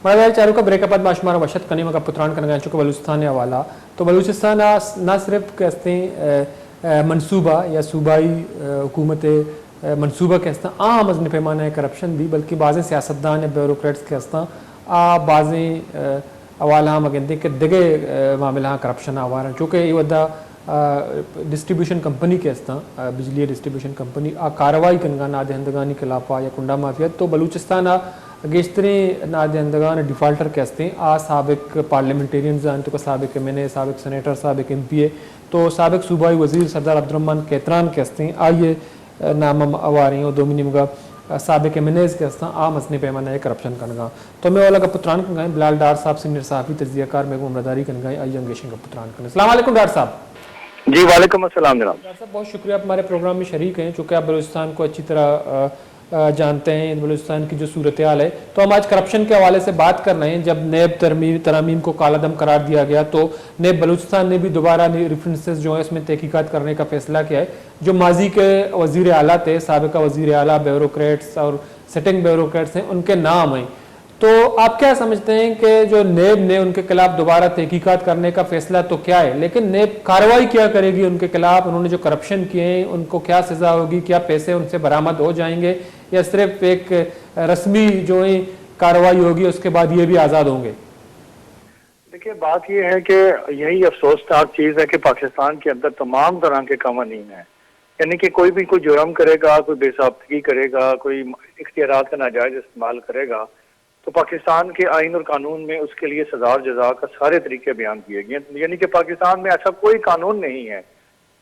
मला चारों का ब्रेकअप माशुमार वशत कनीम का पुत्रान कनगा चुका बलूचिस्तान हवाला तो बलूचिस्तान ना सिर्फ कहते हैं मनसूबा या सूबाई हुकूमत मनसूबा कहते हैं आम अजन पैमाना करप्शन भी बल्कि बाज़ सियासतदान या ब्यूरोक्रेट्स कहते हैं बाज़ अवाला हम कहते कि दिगे मामला करप्शन आवार चूँकि ये वदा डिस्ट्रीब्यूशन कंपनी कहते बिजली डिस्ट्रीब्यूशन कंपनी कार्रवाई कनगा नादहंदगानी खिलाफा या कुंडा माफिया तो बलूचिस्तान गेश्तरे नादहंदगान डिफ़ाल्टर कहते हैं सबक पार्लियामेंटेरियन तो सबक एम एन ए सबक सनेटर सबक एम पी ए तो सबक सूबाई वजीर सरदार अब्दुर्रहमान कैतरान कहते हैं आइए नाम अवारी और दोमिनिमगा सबक एम एन एज कहते हैं आम असनी पैमाना करप्शन कनगा तो मैं वाला का पुत्रान कनगाएँ बिलाल डार साहब सीनियर सहाफ़ी तजियाकार में उम्रदारी कनगाएँ आई अंगेशन का पुत्रान कन अस्सलाम वालेकुम डार साहब। जी वालेकुम अस्सलाम जनाब। डार साहब बहुत शुक्रिया आप हमारे प्रोग्राम में शरीक हैं चूँकि आप बलूचिस्तान को अच्छी तरह जानते हैं बलूचिस्तान की जो सूरत हाल है तो हम आज करप्शन के हवाले से बात कर रहे हैं। जब नेब तरमीम को कालादम करार दिया गया तो नेब बलूचिस्तान ने भी दोबारा रेफरेंसेस जो है इसमें तहकीकात करने का फैसला किया है। जो माजी के वजीर आला थे साबिका वजीर आला ब्यूरोक्रेट्स और सिटिंग ब्यूरोक्रेट्स हैं उनके नाम हैं तो आप क्या समझते हैं कि जो नेब ने उनके खिलाफ दोबारा तहकीकात करने का फैसला तो क्या है लेकिन नेब कार्रवाई क्या करेगी उनके खिलाफ, उन्होंने जो करप्शन किए हैं उनको क्या सजा होगी, क्या पैसे उनसे बरामद हो जाएंगे या सिर्फ एक रस्मी जो है कार्रवाई होगी उसके बाद ये भी आज़ाद होंगे? देखिए बात ये है कि यही अफसोसनाक चीज़ है कि पाकिस्तान के अंदर तमाम तरह के कानून हैं, यानी कि कोई भी कोई जुर्म करेगा, कोई बेसाख्तगी करेगा, कोई इख्तियारात का नाजायज इस्तेमाल करेगा तो पाकिस्तान के आइन और कानून में उसके लिए सजा और जजा का सारे तरीके बयान किए गए। यानी कि पाकिस्तान में ऐसा कोई कानून नहीं है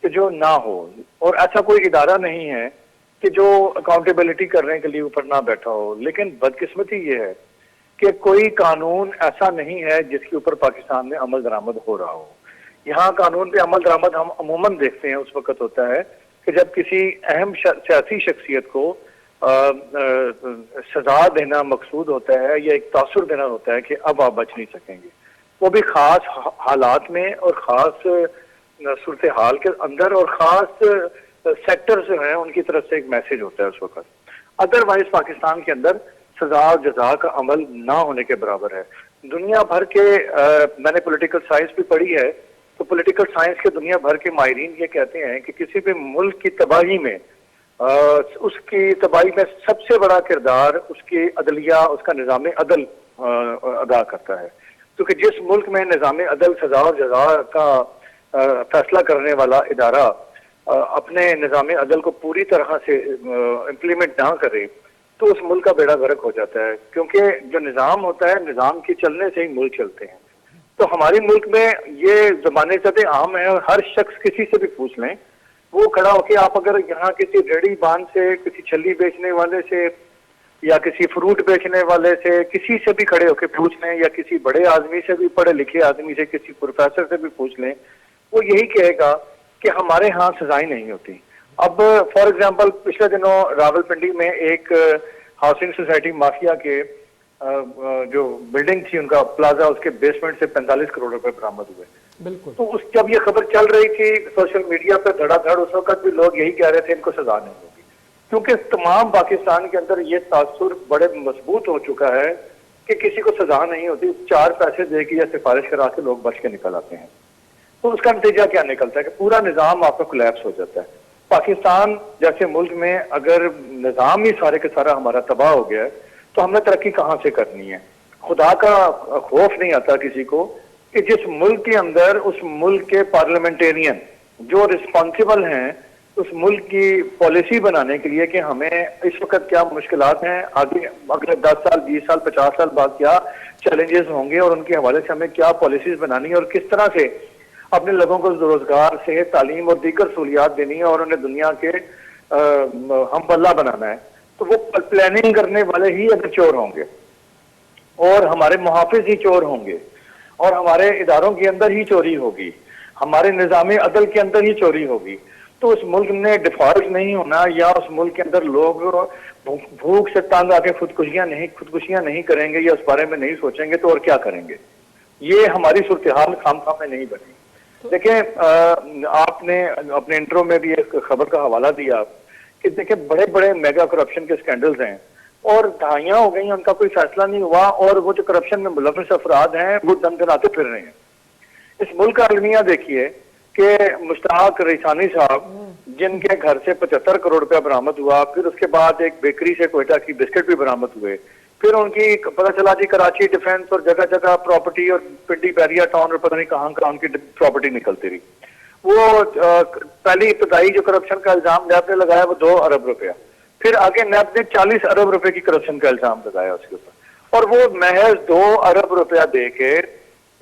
कि जो ना हो और ऐसा कोई इदारा नहीं है कि जो अकाउंटेबिलिटी करने के लिए ऊपर ना बैठा हो। लेकिन बदकिस्मती ये है कि कोई कानून ऐसा नहीं है जिसके ऊपर पाकिस्तान में अमल दरामद हो रहा हो। यहाँ कानून पे अमल दरामद हम अमूमन देखते हैं उस वक्त होता है कि जब किसी अहम सियासी शख्सियत को सजा देना मकसूद होता है या एक तासुर देना होता है कि अब आप बच नहीं सकेंगे, वो भी खास हालात में और खास सूरत हाल के अंदर और खास सेक्टर जो हैं उनकी तरफ से एक मैसेज होता है उस वक्त। अदरवाइज पाकिस्तान के अंदर सजा और जजा का अमल ना होने के बराबर है। दुनिया भर के मैंने पॉलिटिकल साइंस भी पढ़ी है तो पॉलिटिकल साइंस के दुनिया भर के माहिरीन ये कहते हैं कि किसी भी मुल्क की तबाही में उसकी तबाही में सबसे बड़ा किरदार उसकी अदलिया उसका निज़ाम अदल अदा करता है, क्योंकि जिस मुल्क में निज़ाम अदल सजा और जजा का फैसला करने वाला इदारा अपने निज़ाम अदल को पूरी तरह से इम्प्लीमेंट ना करे तो उस मुल्क का बेड़ा गर्क हो जाता है, क्योंकि जो निज़ाम होता है निज़ाम के चलने से ही मुल्क चलते हैं। तो हमारे मुल्क में ये ज़माने से आम है और हर शख्स किसी से भी पूछ लें वो खड़ा होके आप अगर यहाँ किसी रेडी बांध से, किसी छल्ली बेचने वाले से या किसी फ्रूट बेचने वाले से, किसी से भी खड़े होके पूछ लें या किसी बड़े आदमी से भी, पढ़े लिखे आदमी से, किसी प्रोफेसर से भी पूछ लें, वो यही कहेगा कि हमारे यहाँ सजाएं नहीं होती। अब फॉर एग्जाम्पल पिछले दिनों रावलपिंडी में एक हाउसिंग सोसाइटी माफिया के जो बिल्डिंग थी उनका प्लाजा, उसके बेसमेंट से 45 करोड़ रुपए बरामद हुए। बिल्कुल। तो उस जब ये खबर चल रही थी सोशल मीडिया पे धड़ाधड़ उस वक्त भी लोग यही कह रहे थे इनको सजा नहीं होगी, क्योंकि तमाम पाकिस्तान के अंदर ये तासुर बड़े मजबूत हो चुका है कि किसी को सजा नहीं होती, 4 पैसे दे के या सिफारिश करा के लोग बच के निकल आते हैं। तो उसका नतीजा क्या निकलता है कि पूरा निज़ाम आपका कोलैप्स हो जाता है। पाकिस्तान जैसे मुल्क में अगर निज़ाम ही सारे के सारा हमारा तबाह हो गया है तो हमने तरक्की कहाँ से करनी है? खुदा का खौफ नहीं आता किसी को कि जिस मुल्क के अंदर उस मुल्क के पार्लियामेंटेरियन जो रिस्पॉन्सिबल हैं उस मुल्क की पॉलिसी बनाने के लिए कि हमें इस वक्त क्या मुश्किलात हैं, आगे अगले 10 साल 20 साल 50 साल बाद क्या चैलेंजेस होंगे और उनके हवाले से हमें क्या पॉलिसीज बनानी है और किस तरह से अपने लोगों को रोजगार, सेहत, तालीम और दीगर सहूलियात देनी है और उन्हें दुनिया के हम पल्ला बनाना है। तो वो प्लानिंग करने वाले ही अगर चोर होंगे और हमारे मुहाफिज ही चोर होंगे और हमारे इदारों के अंदर ही चोरी होगी, हमारे निज़ाम अदल के अंदर ही चोरी होगी, तो उस मुल्क में डिफॉल्ट नहीं होना या उस मुल्क के अंदर लोग भूख से तंग आके खुदकुशियां नहीं करेंगे या उस बारे में नहीं सोचेंगे तो और क्या करेंगे? ये हमारी सूरत हाल खामखा में नहीं बनी। देखें आपने अपने इंट्रो में भी एक खबर का हवाला दिया कि देखिए बड़े बड़े मेगा करप्शन के स्कैंडल्स हैं और दहाइयां हो गई, उनका कोई फैसला नहीं हुआ, और वो जो करप्शन में मुलविस अफराद हैं वो दंदनाते फिर रहे हैं। इस मुल्क का अलमिया देखिए कि मुश्ताक रईसानी साहब, जिनके घर से 75 करोड़ रुपया बरामद हुआ, फिर उसके बाद एक बेकरी से कोयटा की बिस्किट भी बरामद हुए, फिर उनकी पता चला जी कराची डिफेंस और जगह जगह प्रॉपर्टी और पिंडी बैरिया टाउन और पता नहीं कहाँ कहाँ उनकी प्रॉपर्टी निकलती रही। वो पहली इब्तदाई जो करप्शन का इल्जाम नैब ने लगाया वो 2 अरब रुपया, फिर आगे नैब ने 40 अरब रुपए की करप्शन का इल्जाम लगाया उसके ऊपर, और वो महज 2 अरब रुपया दे के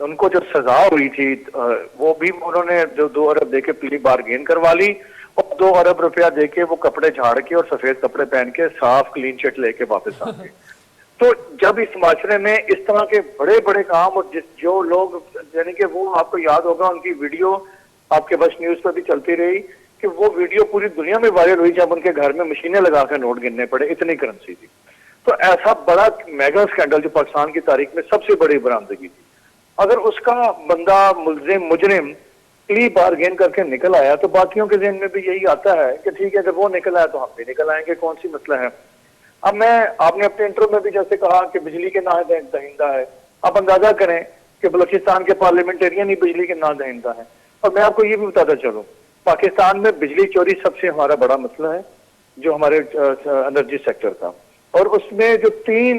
उनको जो सजा हुई थी वो भी उन्होंने जो 2 अरब दे के प्ली बारगेन करवा ली, और 2 अरब रुपया दे के वो कपड़े झाड़ के और सफेद कपड़े पहन के साफ क्लीन चिट लेके वापस आ गए। तो जब इस माशरे में इस तरह के बड़े बड़े काम, और जो लोग यानी कि वो आपको याद होगा उनकी वीडियो आपके बस न्यूज पर भी चलती रही कि वो वीडियो पूरी दुनिया में वायरल हुई जब उनके घर में मशीनें लगाकर नोट गिनने पड़े, इतनी करेंसी थी। तो ऐसा बड़ा मेगा स्कैंडल जो पाकिस्तान की तारीख में सबसे बड़ी बरामदगी थी, अगर उसका बंदा मुजरिम प्ली बारगेन करके निकल आया तो बाकियों के जहन में भी यही आता है कि ठीक है, जब वो निकल आया तो हम भी निकल आएंगे, कौन सी मसला है। अब आपने अपने इंट्रो में भी जैसे कहा कि बिजली के ना दहिंदा है, आप अंदाजा करें कि बलूचिस्तान के पार्लियामेंटेरियन ही बिजली के ना दहिंदा है। और मैं आपको ये भी बताता चलूं, पाकिस्तान में बिजली चोरी सबसे हमारा बड़ा मसला है जो हमारे एनर्जी सेक्टर का, और उसमें जो 3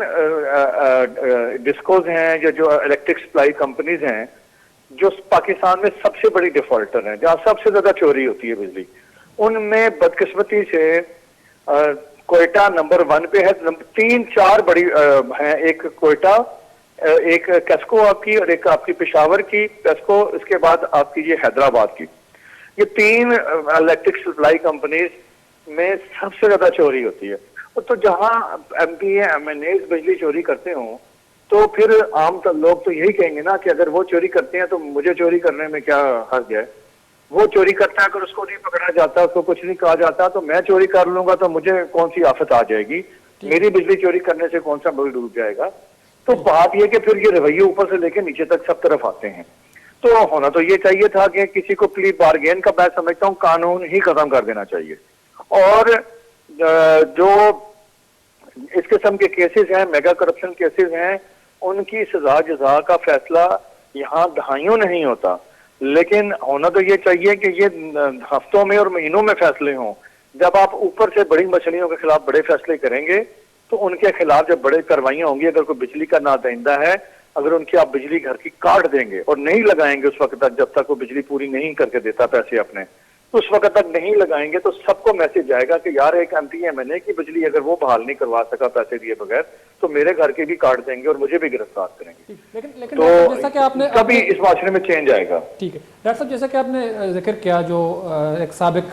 डिस्कोज हैं या जो इलेक्ट्रिक सप्लाई कंपनीज हैं जो पाकिस्तान में सबसे बड़ी डिफॉल्टर हैं, जहां सबसे ज्यादा चोरी होती है बिजली, उनमें बदकिस्मती से कोयटा नंबर 1 पे है। 3-4 बड़ी हैं, एक कोयटा, एक कैस्को आपकी, और एक आपकी पेशावर की कैस्को, इसके बाद आपकी ये हैदराबाद की। ये 3 इलेक्ट्रिक सप्लाई कंपनीज में सबसे ज्यादा चोरी होती है। तो जहां MP MNA बिजली चोरी करते हो तो फिर आम लोग तो यही कहेंगे ना कि अगर वो चोरी करते हैं तो मुझे चोरी करने में क्या हर्ज है। वो चोरी करता है, अगर उसको नहीं पकड़ा जाता, उसको कुछ नहीं कहा जाता, तो मैं चोरी कर लूंगा तो मुझे कौन सी आफत आ जाएगी, मेरी बिजली चोरी करने से कौन सा मुल्क डूब जाएगा। तो बात यह कि फिर ये रवैये ऊपर से लेके नीचे तक सब तरफ आते हैं। तो होना तो ये चाहिए था कि किसी को प्ली बारगेन का, मैं समझता हूँ कानून ही खत्म कर देना चाहिए, और जो इस किस्म के केसेस हैं, मेगा करप्शन केसेस हैं, उनकी सजा जजा का फैसला यहाँ दहाइयों नहीं होता, लेकिन होना तो ये चाहिए कि ये हफ्तों में और महीनों में फैसले हों। जब आप ऊपर से बड़ी मछलियों के खिलाफ बड़े फैसले करेंगे तो उनके खिलाफ जब बड़े कार्रवाइयां होंगी, अगर कोई बिजली का नादहिंदा है, अगर उनकी आप बिजली घर की काट देंगे और नहीं लगाएंगे उस वक्त तक जब तक वो बिजली पूरी नहीं करके देता पैसे अपने, तो उस वक्त तक नहीं लगाएंगे तो सबको मैसेज जाएगा कि यार एक MP MNA की बिजली अगर वो बहाल नहीं करवा सका पैसे दिए बगैर, तो मेरे घर के भी काट देंगे और मुझे भी गिरफ्तार करेंगे। लेकिन तो जैसा कि आपने कभी इस माशरे में चेंज आएगा। ठीक है डॉक्टर साहब, जैसा कि आपने जिक्र किया जो एक साबिक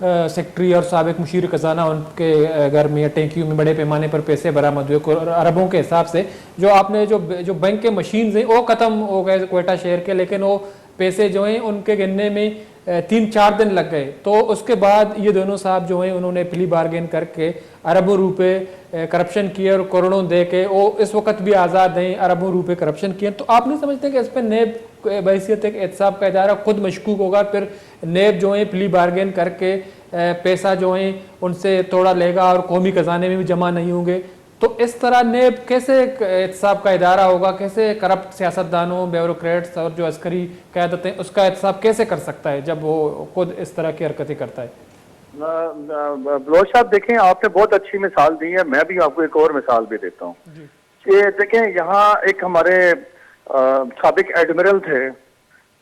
सेक्रेटरी और साबिक मुशीर खजाना उनके घर में या टैंकियों में बड़े पैमाने पर पैसे बरामद हुए अरबों के हिसाब से, जो आपने जो बैंक के मशीन हैं वो ख़त्म हो गए कोयटा शहर के, लेकिन वो पैसे जो हैं उनके गिनने में 3-4 दिन लग गए। तो उसके बाद ये दोनों साहब जो हैं उन्होंने प्ली बारगेन करके अरबों रुपए करप्शन किए और करोड़ों दे के वो इस वक्त भी आज़ाद हैं, अरबों रुपए करप्शन किए। तो आप नहीं समझते कि इस पर नेब बहैसियत एक एहतसाब का इदारा खुद मशकूक होगा, फिर नेब जो है प्ली बारगेन करके पैसा जो है उनसे तोड़ा लेगा और कौमी खजाने में भी जमा नहीं होंगे? तो इस तरह नेब कैसे एहतसाब का इदारा होगा, कैसे करप्ट सियासतदानों, ब्यूरोक्रेट्स और जो अस्करी क़यादतें उसका एहतसाब कैसे कर सकता है जब वो खुद इस तरह की हरकतें करता है? बलोच साहब देखें, आपने बहुत अच्छी मिसाल दी है, मैं भी आपको एक और मिसाल भी देता हूँ कि देखें यहाँ एक हमारे साबिक एडमिरल थे,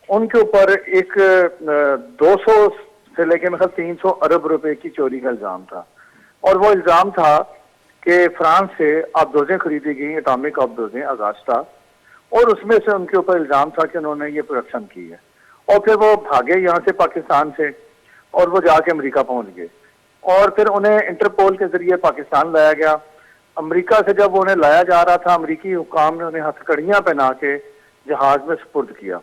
उनके ऊपर एक 200 से लेके मतलब 300 अरब रुपए की चोरी का इल्जाम था, और वो इल्जाम था कि फ्रांस से आबदोजें खरीदी गई, एटॉमिक आबदोजें अगास्टा, और उसमें से उनके ऊपर इल्जाम था कि उन्होंने ये प्रोडक्शन की है, और फिर वो भागे यहाँ से पाकिस्तान से और वो जाके अमेरिका पहुंच गए, और फिर उन्हें इंटरपोल के जरिए पाकिस्तान लाया गया। अमेरिका से जब उन्हें लाया जा रहा था, अमेरिकी हुकाम ने उन्हें हथकड़ियां पहना के जहाज में सुपुर्द किया,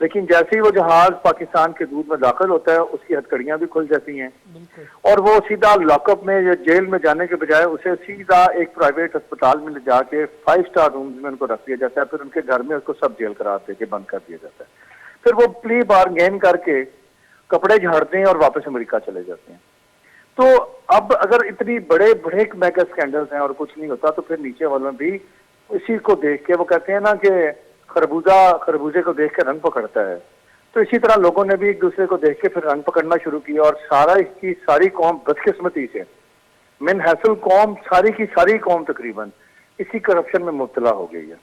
लेकिन जैसे ही वो जहाज पाकिस्तान के दूध में दाखिल होता है उसकी हथकड़ियां भी खुल जाती हैं, और वो सीधा लॉकअप में या जेल में जाने के बजाय उसे सीधा एक प्राइवेट अस्पताल में ले जाके 5 स्टार रूम्स में उनको रख दिया जाता है, फिर उनके घर में उसको सब जेल करार दे के बंद कर दिया जाता है। फिर वो प्ली बारगेन करके कपड़े झाड़ते हैं और वापस अमेरिका चले जाते हैं। तो अब अगर इतनी बड़े बड़े मेगा स्कैंडल्स हैं और कुछ नहीं होता, तो फिर नीचे वालों भी इसी को देख के, वो कहते हैं ना कि खरबूजे को देख के रंग पकड़ता है, तो इसी तरह लोगों ने भी एक दूसरे को देख के फिर रंग पकड़ना शुरू किया, और सारा इसकी सारी कौम बदकिस्मती से, मिन हैसल कौम, सारी की सारी कौम तकरीबन इसी करप्शन में मुब्तला हो गई है।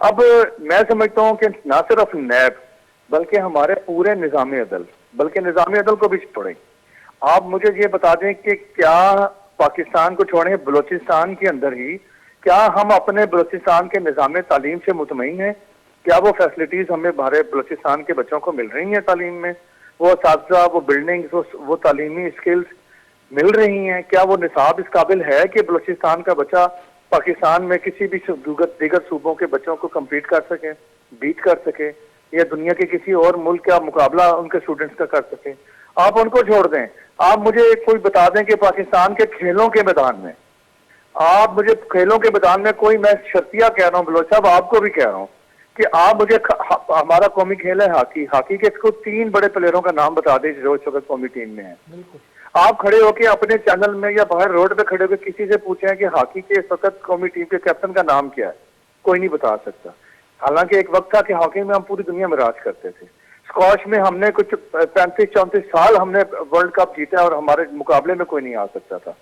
अब मैं समझता हूँ कि ना सिर्फ नैब बल्कि हमारे पूरे निज़ाम अदल, बल्कि निज़ाम अदल को भी छोड़ें, आप मुझे ये बता दें कि क्या पाकिस्तान को छोड़ें, बलूचिस्तान के अंदर ही क्या हम अपने बलूचिस्तान के निज़ाम तालीम से मुतमईन हैं? क्या वो फैसिलिटीज हमें हमारे बलूचिस्तान के बच्चों को मिल रही हैं तालीम में? वो असातिज़ा, वो बिल्डिंग्स, वो तालीमी स्किल्स मिल रही हैं? क्या वो निसाब इस काबिल है कि बलूचिस्तान का बच्चा पाकिस्तान में किसी भी दीगर सूबों के बच्चों को कम्पीट कर सके, बीट कर सके, या दुनिया के किसी और मुल्क का मुकाबला उनके स्टूडेंट्स का कर सके? आप उनको छोड़ दें, आप मुझे कोई बता दें कि पाकिस्तान के खेलों के मैदान में, आप मुझे खेलों के मैदान में कोई, मैं शर्तिया कह रहा हूँ बलोच साहब, आपको भी कह रहा हूँ कि आप मुझे हमारा कौमी खेल है हॉकी, हॉकी के इसको 3 बड़े प्लेयरों का नाम बता दें जो इस वक्त कौमी टीम में है। आप खड़े होके अपने चैनल में या बाहर रोड पे खड़े होकर किसी से पूछें कि हॉकी के इस वक्त कौमी टीम के कैप्टन का नाम क्या है, कोई नहीं बता सकता। हालांकि एक वक्त था कि हॉकी में हम पूरी दुनिया में राज करते थे। स्कॉश में हमने कुछ 35-34 साल हमने वर्ल्ड कप जीता और हमारे मुकाबले में कोई नहीं आ सकता था।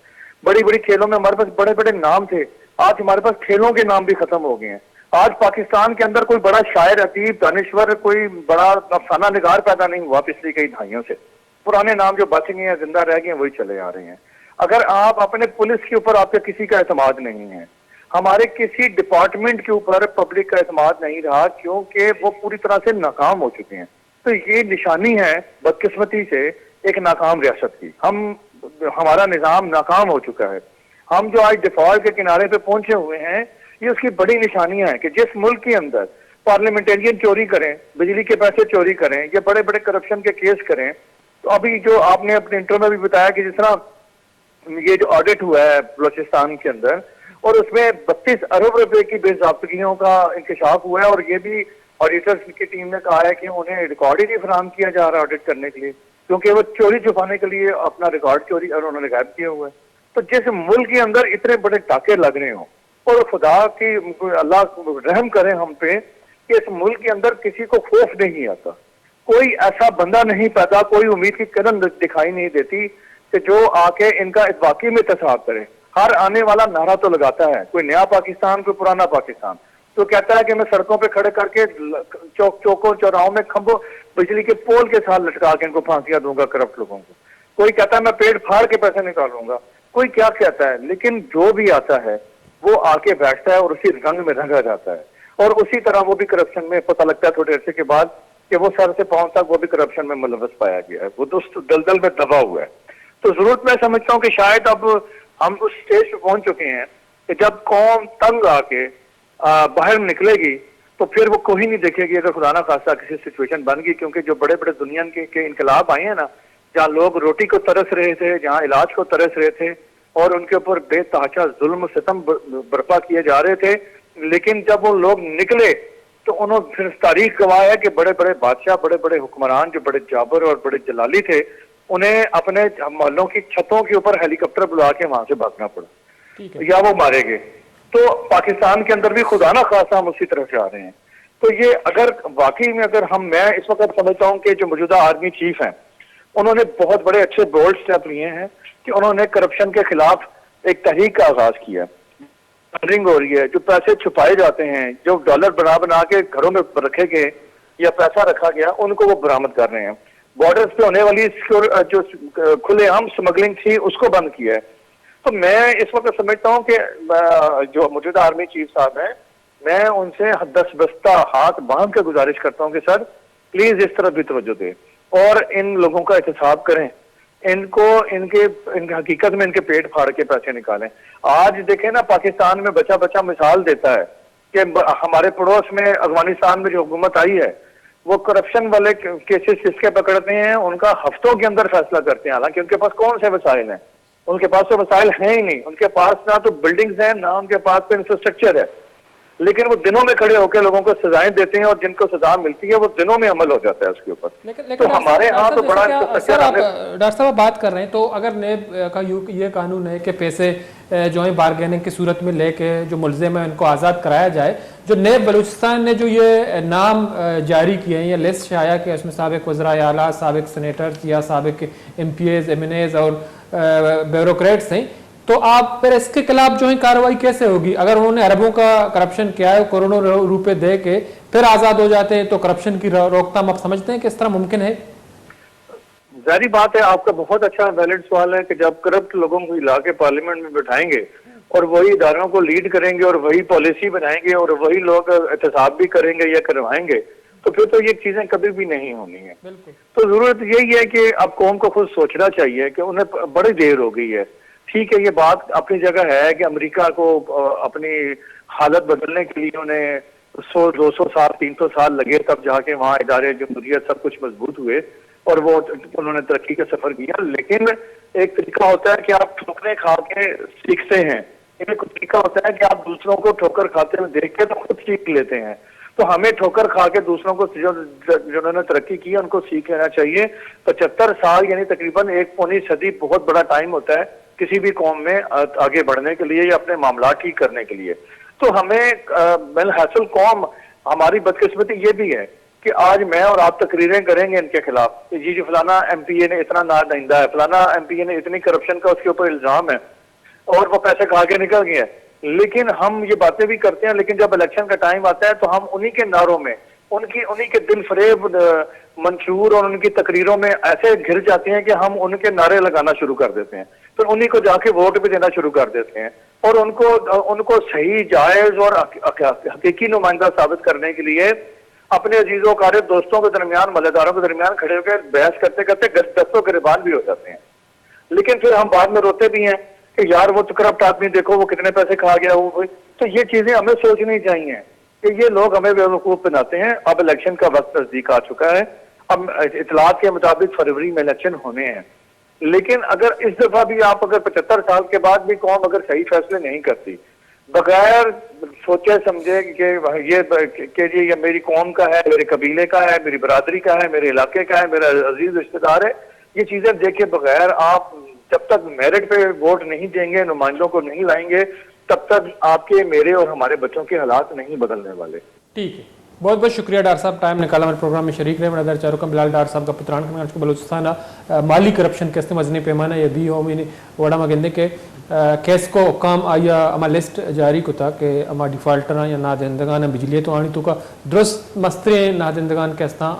बड़ी बड़ी खेलों में हमारे पास बड़े बड़े नाम थे, आज हमारे पास खेलों के नाम भी खत्म हो गए हैं। आज पाकिस्तान के अंदर कोई बड़ा शायर, अदीब, दानिश्वर, कोई बड़ा अफसाना निगार पैदा नहीं हुआ पिछली कई दहाइयों से। पुराने नाम जो बच गए हैं, जिंदा रह गए हैं, वही चले आ रहे हैं। अगर आप अपने पुलिस के ऊपर आपका किसी का एतमाद नहीं है, हमारे किसी डिपार्टमेंट के ऊपर पब्लिक का एतमाद नहीं रहा क्योंकि वो पूरी तरह से नाकाम हो चुके हैं, तो ये निशानी है बदकिस्मती से एक नाकाम रियासत की। हमारा निज़ाम नाकाम हो चुका है। हम जो आज डिफॉल्ट के किनारे पे पहुंचे हुए हैं, ये उसकी बड़ी निशानियां हैं कि जिस मुल्क के अंदर पार्लियामेंटेरियन चोरी करें, बिजली के पैसे चोरी करें, या बड़े बड़े करप्शन के केस करें, तो अभी जो आपने अपने इंटरव्यू में भी बताया कि जिस तरह ये जो ऑडिट हुआ है बलूचिस्तान के अंदर, और उसमें 32 अरब रुपए की बेज़ाब्तगियों का इंकशाफ हुआ है, और ये भी ऑडिटर्स की टीम ने कहा है कि उन्हें रिकॉर्ड ही नहीं फराहम किया जा रहा ऑडिट करने के लिए, क्योंकि वो चोरी छुपाने के लिए अपना रिकॉर्ड चोरी और उन्होंने गायब किया हुआ है। तो जिस मुल्क के अंदर इतने बड़े टाके लग रहे हों, और खुदा की अल्लाह रहम करे हम पे कि इस मुल्क के अंदर किसी को खौफ नहीं आता, कोई ऐसा बंदा नहीं पैदा, कोई उम्मीद की किरण दिखाई नहीं देती कि जो आके इनका वाकई में एहतसाब करे। हर आने वाला नारा तो लगाता है, कोई नया पाकिस्तान, कोई पुराना पाकिस्तान, तो कहता है कि मैं सड़कों पे खड़े करके चौकों चौराहों में खंभों बिजली के पोल के साथ लटका के इनको फांसियां दूंगा करप्ट लोगों को। कोई कहता है मैं पेट फाड़ के पैसे निकालूंगा, कोई क्या कहता है, लेकिन जो भी आता है वो आके बैठता है और उसी रंग में रंगा जाता है, और उसी तरह वो भी करप्शन में पता लगता है थोड़े अरसे के बाद कि वो सर से पांव तक वो भी करप्शन में मुलव्वस पाया गया है, वो दोस्त दलदल में दबा हुआ है। तो जरूरत मैं समझता हूँ कि शायद अब हम उस स्टेज पे पहुंच चुके हैं कि जब कौम तंग आके बाहर निकलेगी तो फिर वो कोई नहीं देखेगी अगर खुदा ना खास्ता किसी सिचुएशन बन गई, क्योंकि जो बड़े बड़े दुनिया के इनकलाब आए हैं ना, जहाँ लोग रोटी को तरस रहे थे, जहाँ इलाज को तरस रहे थे, और उनके ऊपर बेतहाशा जुल्म सितम बर्पा किए जा रहे थे, लेकिन जब वो लोग निकले तो उन्होंने फिर तारीख गवाह है कि बड़े बड़े बादशाह, बड़े बड़े हुक्मरान जो बड़े जाबर और बड़े जलाली थे, उन्हें अपने मोहल्लों की छतों के ऊपर हेलीकॉप्टर बुला के वहां से भागना पड़ा या वो मारे गए। तो पाकिस्तान के अंदर भी खुदा ना खासा हम उसी तरफ जा रहे हैं। तो ये अगर वाकई में मैं इस वक्त समझता हूँ कि जो मौजूदा आर्मी चीफ हैं उन्होंने बहुत बड़े अच्छे बोल्ड स्टेप लिए हैं कि उन्होंने करप्शन के खिलाफ एक तहरीक का आगाज किया है। फंडिंग हो रही है, जो पैसे छुपाए जाते हैं, जो डॉलर बना बना के घरों में रखे गए या पैसा रखा गया, उनको वो बरामद कर रहे हैं। बॉर्डर्स पे होने वाली जो खुलेआम स्मगलिंग थी उसको बंद किया है। तो मैं इस वक्त समझता हूँ कि जो मौजूदा आर्मी चीफ साहब हैं, मैं उनसे दस्तबस्ता हाथ बांध कर गुजारिश करता हूँ कि सर प्लीज इस तरफ भी तवज्जो दें और इन लोगों का एहतसाब करें, इनके हकीकत में इनके पेट फाड़ के पैसे निकालें। आज देखें ना, पाकिस्तान में बच्चा बच्चा मिसाल देता है कि हमारे पड़ोस में अफगानिस्तान में जो हुकूमत आई है वो करप्शन वाले केसेस किसके पकड़ते हैं, उनका हफ्तों के अंदर फैसला करते हैं। हालांकि उनके पास कौन से वसाइल हैं, उनके पास तो वसाइल हैं ही नहीं, उनके पास ना तो बिल्डिंग्स हैं ना उनके पास तो इंफ्रास्ट्रक्चर है। लेकिन वो दिनों में खड़े होकर लोगों को सजाएं देते हैं और जिनको सजा मिलती है वो दिनों में अमल हो जाता है उसके ऊपर। तो हमारे यहाँ तो बड़ा सर, आप डॉक्टर साहब बात कर रहे हैं, तो अगर नेब का ये कानून है कि पैसे जो है बारगेनिंग की सूरत में लेके जो मुलजिम है उनको आज़ाद कराया जाए, जो नेब बलूचिस्तान ने जो ये नाम जारी किए हैं, ये लिस्ट शाया कि उसमें साबिक वज़राए आला, साबिक सेनेटर या साबिक MPAs, MNAs और ब्यूरोक्रेट्स हैं, तो आप फिर इसके खिलाफ जो है कार्रवाई कैसे होगी? अगर उन्होंने अरबों का करप्शन किया है, करोड़ों रुपए दे के फिर आज़ाद हो जाते हैं, तो करप्शन की रोकथाम आप समझते हैं कि इस तरह मुमकिन है? जारी बात है, आपका बहुत अच्छा वैलिड सवाल है कि जब करप्ट लोगों को ला के पार्लियामेंट में बिठाएंगे और वही इदारों को लीड करेंगे और वही पॉलिसी बनाएंगे और वही लोग एहतसाब भी करेंगे या करवाएंगे, तो फिर तो ये चीजें कभी भी नहीं होनी है। तो जरूरत यही है कि अब कौम को खुद सोचना चाहिए कि उन्हें बड़ी देर हो गई है। ठीक है, ये बात अपनी जगह है कि अमेरिका को अपनी हालत बदलने के लिए उन्हें 100-200 साल 300 साल लगे, तब जाके वहाँ इदारे जमहूरियत सब कुछ मजबूत हुए और वो उन्होंने तरक्की का सफर किया। लेकिन एक तरीका होता है कि आप ठोकरे खा के सीखते हैं, एक तरीका होता है कि आप दूसरों को ठोकर खाते हुए देख के तो खुद सीख लेते हैं। तो हमें ठोकर खा के दूसरों को जिन्होंने तरक्की की उनको सीख लेना चाहिए। 75 साल यानी तकरीबन 1 सदी बहुत बड़ा टाइम होता है किसी भी कौम में आगे बढ़ने के लिए या अपने मामला ठीक करने के लिए। तो हमें बिलहासिल कौम, हमारी बदकिस्मती ये भी है कि आज मैं और आप तकरीरें करेंगे इनके खिलाफ, जी जी फलाना MPA ने इतना ना दहिंदा है, फलाना MPA ने इतनी करप्शन का उसके ऊपर इल्जाम है और वो पैसे खा के निकल गए। लेकिन हम ये बातें भी करते हैं, लेकिन जब इलेक्शन का टाइम आता है तो हम उन्हीं के नारों में, उन्हीं के दिल फरेब मंशूर और उनकी तकरीरों में ऐसे घिर जाते हैं कि हम उनके नारे लगाना शुरू कर देते हैं, फिर तो उन्हीं को जाके वोट भी देना शुरू कर देते हैं और उनको सही, जायज और हकीकी नुमाइंदा साबित करने के लिए अपने अजीजों कारी दोस्तों के दरमियान, मल्लेदारों के दरमियान खड़े होकर बहस करते करते दस्तों गिरबान भी हो जाते हैं। लेकिन फिर हम बाद में रोते भी हैं कि यार वो तो करप्ट आदमी, देखो वो कितने पैसे खा गया वो। तो ये चीजें हमें सोचनी चाहिए कि ये लोग हमें बेवकूफ बनाते हैं। अब इलेक्शन का वक्त नजदीक आ चुका है, अब इतलात के मुताबिक फरवरी में इलेक्शन होने हैं। लेकिन अगर इस दफा भी आप अगर 75 साल के बाद भी कौम अगर सही फैसले नहीं करती, बगैर सोचे समझे कि ये मेरी कौम का है, मेरे कबीले का है, मेरी बरादरी का है, मेरे इलाके का है, मेरा अजीज रिश्तेदार है, ये चीजें देखे बगैर आप जब तक मेरिट पे वोट नहीं देंगे, नुमाइंदों को नहीं लाएंगे, तब तक आपके, मेरे और हमारे बच्चों के हालात नहीं बदलने वाले। ठीक है, बहुत बहुत शुक्रिया डॉक्टर साहब, टाइम निकाला हमारे प्रोग्राम में शरीक रहे। मेरा चारों बिलाल डॉक्टर साहब का पुत्रान को बलूचिस्तान माली करप्शन कैसे मजनी पैमाना यदि हो वड़ा मगिंदे के केस को काम आया अमा लिस्ट जारी कुता के अमा डिफॉल्टर या नादहिंदगान बिजली तो आनी तो का दुरुस्त मस्ते नादहिंदगान कैसा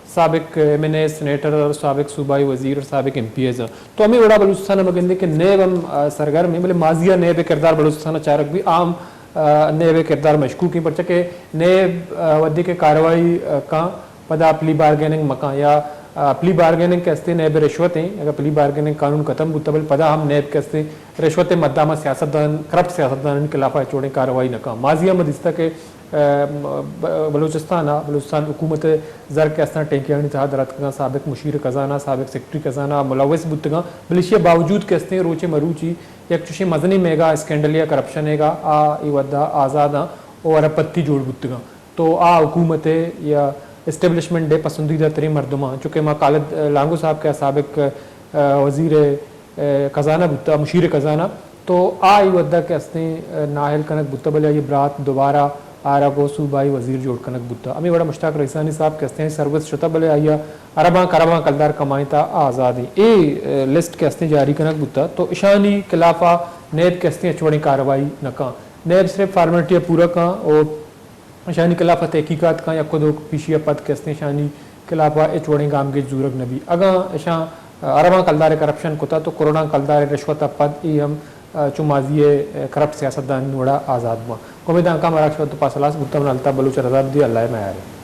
साबिक MNA सेनेटर और साबिक सूबाई वजीर और साबिक MPAs तो हमें बड़ा बलूचिस्तान मगिंदे के नेब हम सरगर्म है, मतलब माजिया नेब किरदार बलूचिस्तान चारक भी आम नेब किरदार मशकूक की पर्चा के नेब वदी के कार्रवाई का पदा प्ली बारगेनिंग मका या प्ली बारगेनिंग कहते नेब रिश्वतें, अगर प्ली बारगेनिंग कानून खत्म बुतबल पदा हम नेब कहते रिश्वतें मद्दामा सियासतदान करप्ट सियासतदान के खिलाफ चोड़े कार्रवाई नका माजिया मदिस्ता के बलूचिस्तान हुकूमत जर के असना टेंकियानी तहा दरत का साबिक मुशीर खजाना, साबिक सेक्रेटरी खजाना मुलविस बुतगा बलिशिया बावजूद कहते रोचे मरूची एक चुशी मजनी मेगा स्कैंडल या करप्शन हैगा आ इवदा आज़ादा और पत्ती जोड़ बुतगा तो आ हुकूमत या इस्टेब्लिशमेंट डे पसंदीदा तरी मरदमा चूँकि माँ कालिद लांगू साहब के साबिक वजीर खजाना बुता मुशीर खजाना तो आ इवदा के असने नाहल कनक बुता बलिया ये बरात दोबारा आरा को सूबाई वजीर जोड़ कनक बुता अमी बड़ा मुश्ताक रईसानी साहब कहते हैं सर्विस शुता बले आइया अरबा करबा कलदार कमाईता आज़ादी ए लिस्ट कहते जारी कनक बुता तो ईशानी खिलाफा नेब कहते चोड़ी कार्रवाई नका नेब सिर्फ फार्मेलिटी पूरा का और ईशानी खिलाफा तहकीकात का या खुद पीशिया पद कहते ईशानी खिलाफा ए चोड़ी गाम के जूरक नबी अगा ईशा अरबा कलदार करप्शन कुता तो कोरोना कलदार रिश्वत पद ई हम चुमाजिए करप्ट सियासतदान वड़ा आज़ाद हुआ कोमिदा का मराक्ष तो पासलास गुत्ता अल्ता बलूच रजा दी अल्लाह में आ रहे